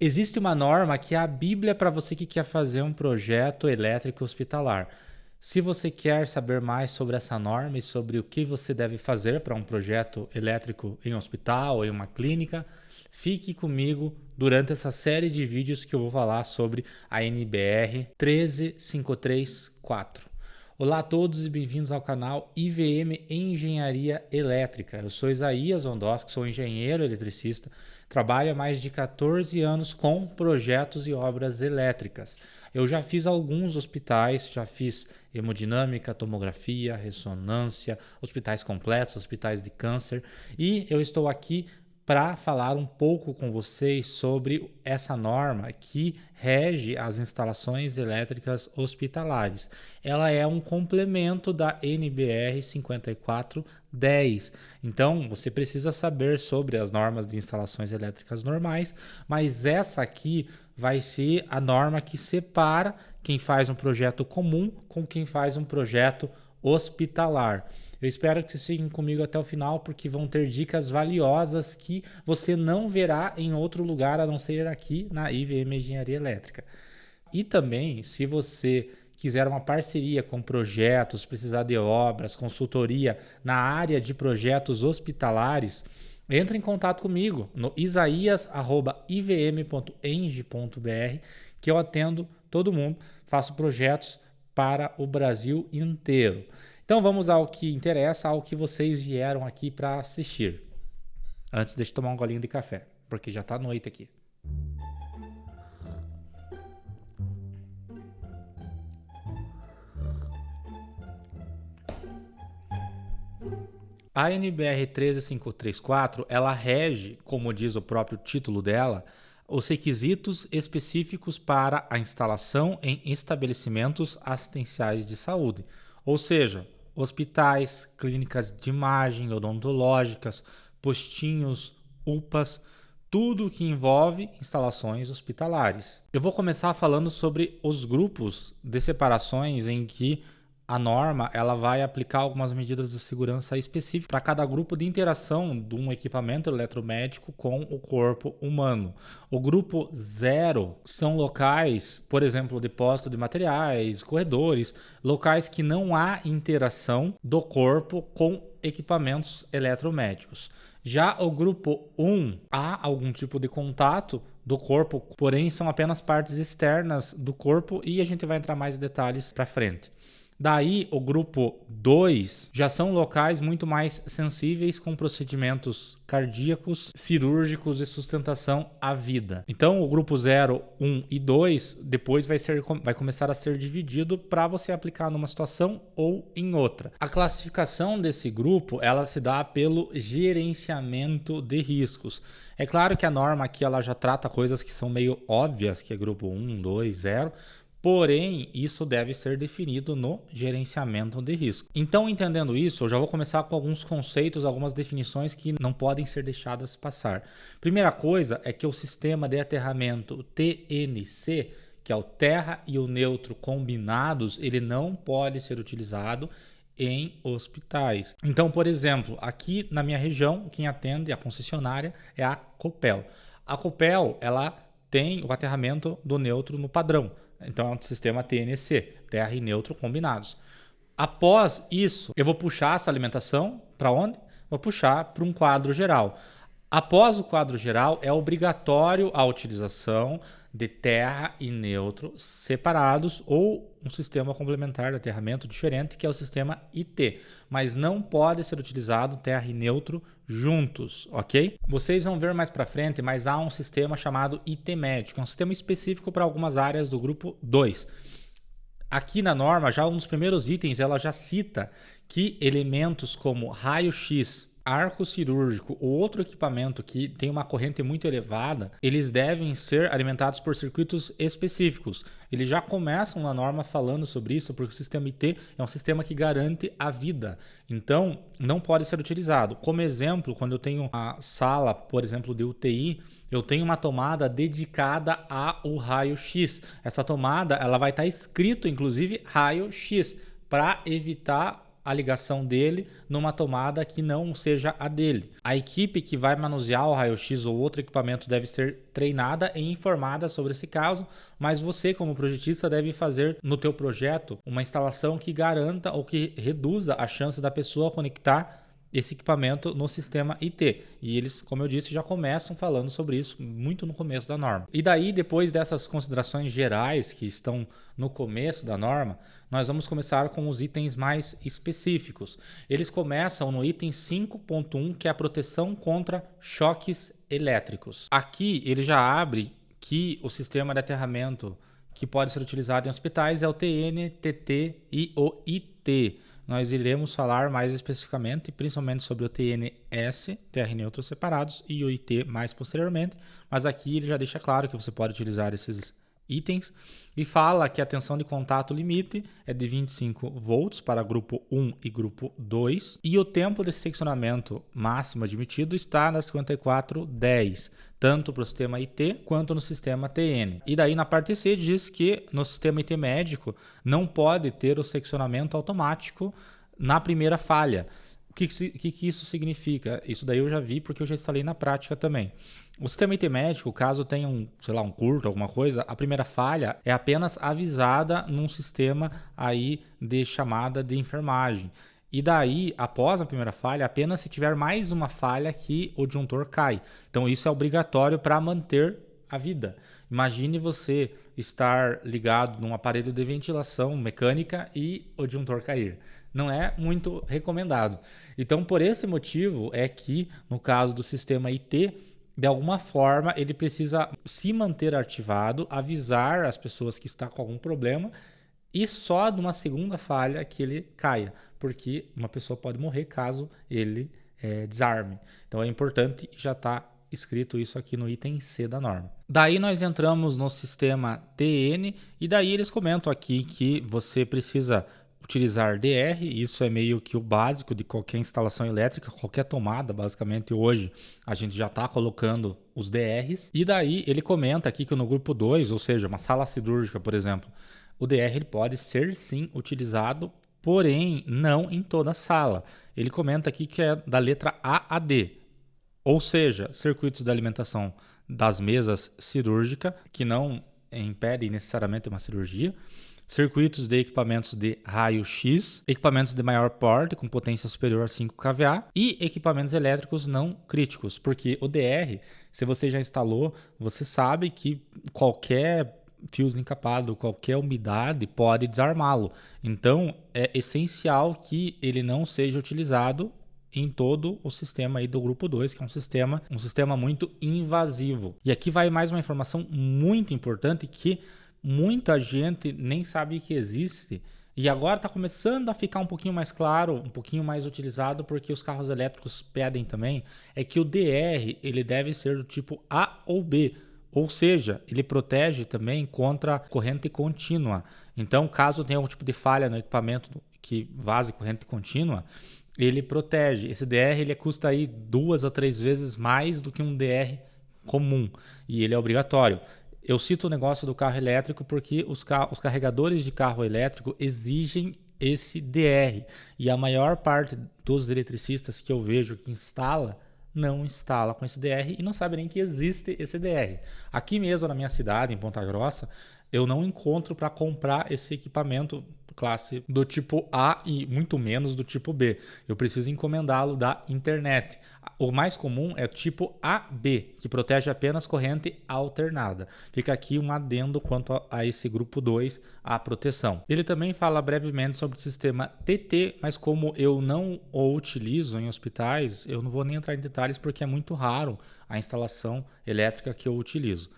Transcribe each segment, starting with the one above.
Existe uma norma que é a Bíblia para você que quer fazer um projeto elétrico hospitalar. Se você quer saber mais sobre essa norma e sobre o que você deve fazer para um projeto elétrico em um hospital ou em uma clínica, fique comigo durante essa série de vídeos que eu vou falar sobre a NBR 13534. Olá a todos e bem-vindos ao canal IVM Engenharia Elétrica. Eu sou Isaías Ondosco, sou engenheiro eletricista, trabalho há mais de 14 anos com projetos e obras elétricas. Eu já fiz alguns hospitais, já fiz hemodinâmica, tomografia, ressonância, hospitais completos, hospitais de câncer, e eu estou aqui para falar um pouco com vocês sobre essa norma que rege as instalações elétricas hospitalares. Ela é um complemento da NBR 5410. Então, você precisa saber sobre as normas de instalações elétricas normais, mas essa aqui vai ser a norma que separa quem faz um projeto comum com quem faz um projeto hospitalar. Eu espero que vocês fiquem comigo até o final, porque vão ter dicas valiosas que você não verá em outro lugar a não ser aqui na IVM Engenharia Elétrica. E também, se você quiser uma parceria com projetos, precisar de obras, consultoria na área de projetos hospitalares, entre em contato comigo no isaias@ivm.eng.br, que eu atendo todo mundo, faço projetos para o Brasil inteiro. Então vamos ao que interessa, ao que vocês vieram aqui para assistir. Antes, deixa eu tomar um golinho de café, porque já está noite aqui. A NBR 13534, ela rege, como diz o próprio título dela, os requisitos específicos para a instalação em estabelecimentos assistenciais de saúde, ou seja, hospitais, clínicas de imagem odontológicas, postinhos, UPAs, tudo que envolve instalações hospitalares. Eu vou começar falando sobre os grupos de separações em que a norma ela vai aplicar algumas medidas de segurança específicas para cada grupo de interação de um equipamento eletromédico com o corpo humano. O grupo 0 são locais, por exemplo, depósito de materiais, corredores, locais que não há interação do corpo com equipamentos eletromédicos. Já o grupo 1 há algum tipo de contato do corpo, porém são apenas partes externas do corpo e a gente vai entrar mais em detalhes para frente. Daí, o grupo 2 já são locais muito mais sensíveis com procedimentos cardíacos, cirúrgicos e sustentação à vida. Então, o grupo 0, 1 e 2 depois vai começar a ser dividido para você aplicar numa situação ou em outra. A classificação desse grupo ela se dá pelo gerenciamento de riscos. É claro que a norma aqui ela já trata coisas que são meio óbvias, que é grupo 1, 2, 0, porém, isso deve ser definido no gerenciamento de risco. Então, entendendo isso, eu já vou começar com alguns conceitos, algumas definições que não podem ser deixadas passar. Primeira coisa é que o sistema de aterramento TNC, que é o terra e o neutro combinados, ele não pode ser utilizado em hospitais. Então, por exemplo, aqui na minha região, quem atende a concessionária é a Copel. A Copel, ela tem o aterramento do neutro no padrão. Então é um sistema TNC, terra e neutro combinados. Após isso, eu vou puxar essa alimentação para onde? Vou puxar para um quadro geral. Após o quadro geral, é obrigatório a utilização de terra e neutro separados ou um sistema complementar de aterramento diferente, que é o sistema IT. Mas não pode ser utilizado terra e neutro juntos, ok? Vocês vão ver mais para frente, mas há um sistema chamado ITmed, que é um sistema específico para algumas áreas do grupo 2. Aqui na norma, já um dos primeiros itens, ela já cita que elementos como raio-x, arco cirúrgico ou outro equipamento que tem uma corrente muito elevada, eles devem ser alimentados por circuitos específicos. Eles já começam na norma falando sobre isso, porque o sistema IT é um sistema que garante a vida. Então, não pode ser utilizado. Como exemplo, quando eu tenho a sala, por exemplo, de UTI, eu tenho uma tomada dedicada ao raio-x. Essa tomada ela vai estar escrito, inclusive, raio-x, para evitar a ligação dele numa tomada que não seja a dele. A equipe que vai manusear o raio-x ou outro equipamento deve ser treinada e informada sobre esse caso, mas você, como projetista, deve fazer no teu projeto uma instalação que garanta ou que reduza a chance da pessoa conectar esse equipamento no sistema IT. E eles, como eu disse, já começam falando sobre isso muito no começo da norma. E daí, depois dessas considerações gerais que estão no começo da norma, nós vamos começar com os itens mais específicos. Eles começam no item 5.1, que é a proteção contra choques elétricos. Aqui ele já abre que o sistema de aterramento que pode ser utilizado em hospitais é o TN, TT e o IT. Nós iremos falar mais especificamente, principalmente sobre o TNS, terra e neutros separados, e o IT mais posteriormente, mas aqui ele já deixa claro que você pode utilizar esses itens e fala que a tensão de contato limite é de 25 volts para grupo 1 e grupo 2 e o tempo de seccionamento máximo admitido está nas 5410, tanto para o sistema IT quanto no sistema TN. E daí na parte C diz que no sistema IT médico não pode ter o seccionamento automático na primeira falha. O que isso significa? Isso daí eu já vi porque eu já instalei na prática também. O sistema IT médico, caso tenha um curto, alguma coisa, a primeira falha é apenas avisada num sistema aí de chamada de enfermagem. E daí, após a primeira falha, apenas se tiver mais uma falha que o disjuntor cai. Então isso é obrigatório para manter a vida. Imagine você estar ligado num aparelho de ventilação mecânica e o disjuntor cair. Não é muito recomendado. Então, por esse motivo é que, no caso do sistema IT, de alguma forma, ele precisa se manter ativado, avisar as pessoas que está com algum problema e só numa segunda falha que ele caia, porque uma pessoa pode morrer caso ele desarme. Então, é importante, já está escrito isso aqui no item C da norma. Daí nós entramos no sistema TN e daí eles comentam aqui que você precisa utilizar DR, isso é meio que o básico de qualquer instalação elétrica, qualquer tomada, basicamente hoje a gente já está colocando os DRs. E daí ele comenta aqui que no grupo 2, ou seja, uma sala cirúrgica, por exemplo, o DR ele pode ser sim utilizado, porém não em toda a sala. Ele comenta aqui que é da letra A a D, ou seja, circuitos de alimentação das mesas cirúrgicas, que não impedem necessariamente uma cirurgia, circuitos de equipamentos de raio-x, equipamentos de maior porte com potência superior a 5 kVA e equipamentos elétricos não críticos, porque o DR, se você já instalou, você sabe que qualquer fio desencapado, qualquer umidade pode desarmá-lo. Então, é essencial que ele não seja utilizado em todo o sistema aí do grupo 2, que é um sistema muito invasivo. E aqui vai mais uma informação muito importante que muita gente nem sabe que existe e agora está começando a ficar um pouquinho mais claro, um pouquinho mais utilizado, porque os carros elétricos pedem também, é que o DR ele deve ser do tipo A ou B, ou seja, ele protege também contra corrente contínua. Então, caso tenha algum tipo de falha no equipamento que vaze corrente contínua, ele protege. Esse DR ele custa aí 2 a 3 vezes mais do que um DR comum e ele é obrigatório. Eu cito o negócio do carro elétrico porque os carregadores de carro elétrico exigem esse DR. E a maior parte dos eletricistas que eu vejo que não instala com esse DR e não sabe nem que existe esse DR. Aqui mesmo na minha cidade, em Ponta Grossa, eu não encontro para comprar esse equipamento classe do tipo A e muito menos do tipo B. Eu preciso encomendá-lo da internet. O mais comum é o tipo AB, que protege apenas corrente alternada. Fica aqui um adendo quanto a esse grupo 2, a proteção. Ele também fala brevemente sobre o sistema TT, mas como eu não o utilizo em hospitais, eu não vou nem entrar em detalhes porque é muito raro a instalação elétrica que eu utilizo.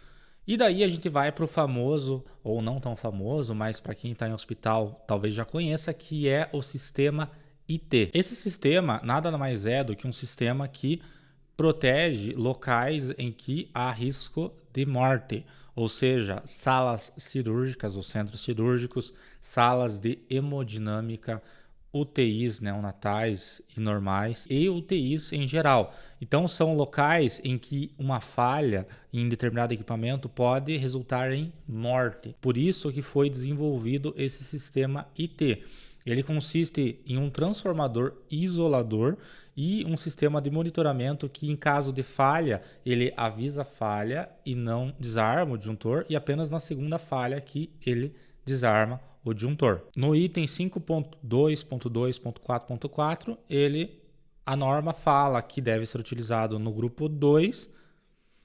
E daí a gente vai para o famoso, ou não tão famoso, mas para quem está em hospital talvez já conheça, que é o sistema IT. Esse sistema nada mais é do que um sistema que protege locais em que há risco de morte, ou seja, salas cirúrgicas ou centros cirúrgicos, salas de hemodinâmica, UTIs neonatais e normais e UTIs em geral. Então são locais em que uma falha em determinado equipamento pode resultar em morte. Por isso que foi desenvolvido esse sistema IT. Ele consiste em um transformador isolador e um sistema de monitoramento que, em caso de falha, ele avisa a falha e não desarma o disjuntor, e apenas na segunda falha que ele desarma o disjuntor. No item 5.2.2.4.4, a norma fala que deve ser utilizado no grupo 2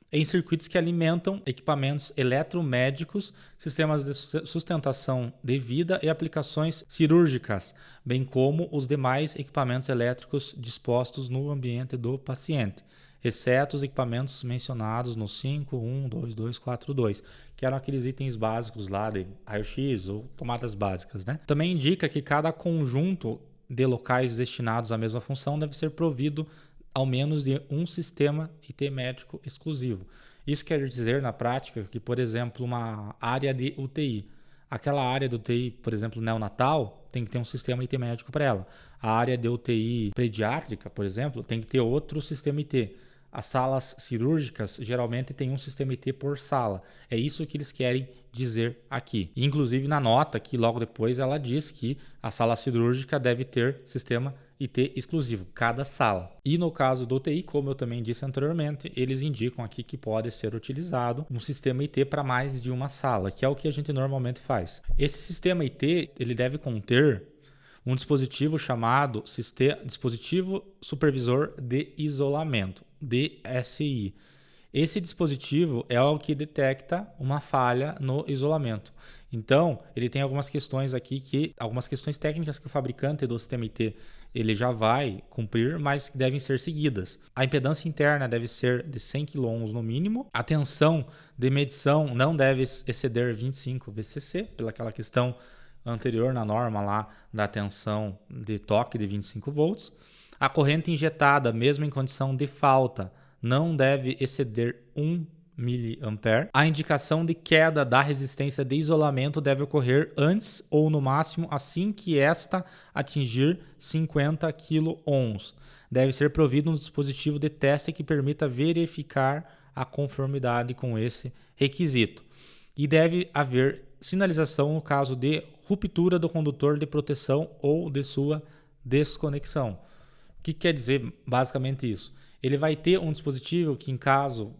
em circuitos que alimentam equipamentos eletromédicos, sistemas de sustentação de vida e aplicações cirúrgicas, bem como os demais equipamentos elétricos dispostos no ambiente do paciente, exceto os equipamentos mencionados no 5.1.2.2.4.2, que eram aqueles itens básicos lá de raio-x ou tomadas básicas, né? Também indica que cada conjunto de locais destinados à mesma função deve ser provido ao menos de um sistema IT médico exclusivo. Isso quer dizer, na prática, que, por exemplo, uma área de UTI, aquela área de UTI, por exemplo, neonatal, tem que ter um sistema IT médico para ela. A área de UTI pediátrica, por exemplo, tem que ter outro sistema IT. As salas cirúrgicas geralmente tem um sistema IT por sala. É isso que eles querem dizer aqui. Inclusive, na nota, que logo depois ela diz que a sala cirúrgica deve ter sistema IT exclusivo, cada sala. E no caso do UTI, como eu também disse anteriormente, eles indicam aqui que pode ser utilizado um sistema IT para mais de uma sala, que é o que a gente normalmente faz. Esse sistema IT, ele deve conter um dispositivo chamado Dispositivo Supervisor de Isolamento, DSI. Esse dispositivo é o que detecta uma falha no isolamento. Então, ele tem algumas questões aqui, algumas questões técnicas que o fabricante do sistema IT ele já vai cumprir, mas que devem ser seguidas. A impedância interna deve ser de 100 kΩ no mínimo. A tensão de medição não deve exceder 25 VCC, pelaquela questão anterior na norma lá da tensão de toque de 25 volts. A corrente injetada, mesmo em condição de falta, não deve exceder 1 mA. A indicação de queda da resistência de isolamento deve ocorrer antes ou no máximo assim que esta atingir 50 kΩ. Deve ser provido um dispositivo de teste que permita verificar a conformidade com esse requisito. E deve haver sinalização no caso de ruptura do condutor de proteção ou de sua desconexão. O que quer dizer basicamente isso? Ele vai ter um dispositivo que, em caso,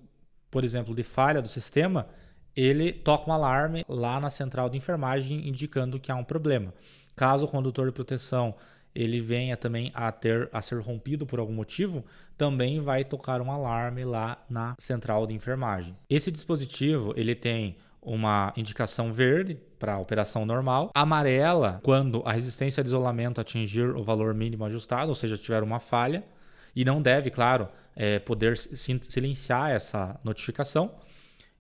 por exemplo, de falha do sistema, ele toca um alarme lá na central de enfermagem indicando que há um problema. Caso o condutor de proteção ele venha também a ser rompido por algum motivo, também vai tocar um alarme lá na central de enfermagem. Esse dispositivo ele tem uma indicação verde para operação normal, amarela quando a resistência de isolamento atingir o valor mínimo ajustado, ou seja, tiver uma falha, e não deve, claro, poder silenciar essa notificação,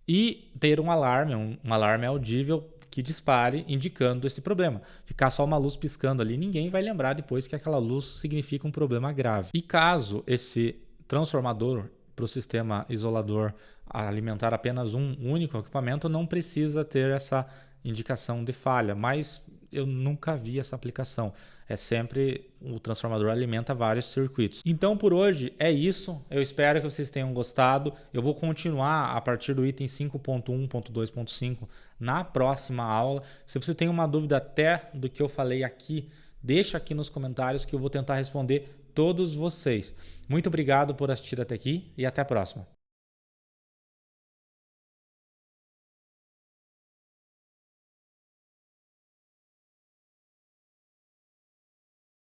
e ter um alarme audível que dispare indicando esse problema. Ficar só uma luz piscando ali, ninguém vai lembrar depois que aquela luz significa um problema grave. E caso esse transformador para o sistema isolador alimentar apenas um único equipamento, não precisa ter essa indicação de falha, mas eu nunca vi essa aplicação. É sempre o transformador alimenta vários circuitos. Então por hoje é isso. Eu espero que vocês tenham gostado. Eu vou continuar a partir do item 5.1.2.5 na próxima aula. Se você tem uma dúvida até do que eu falei aqui, deixa aqui nos comentários que eu vou tentar responder todos vocês. Muito obrigado por assistir até aqui e até a próxima.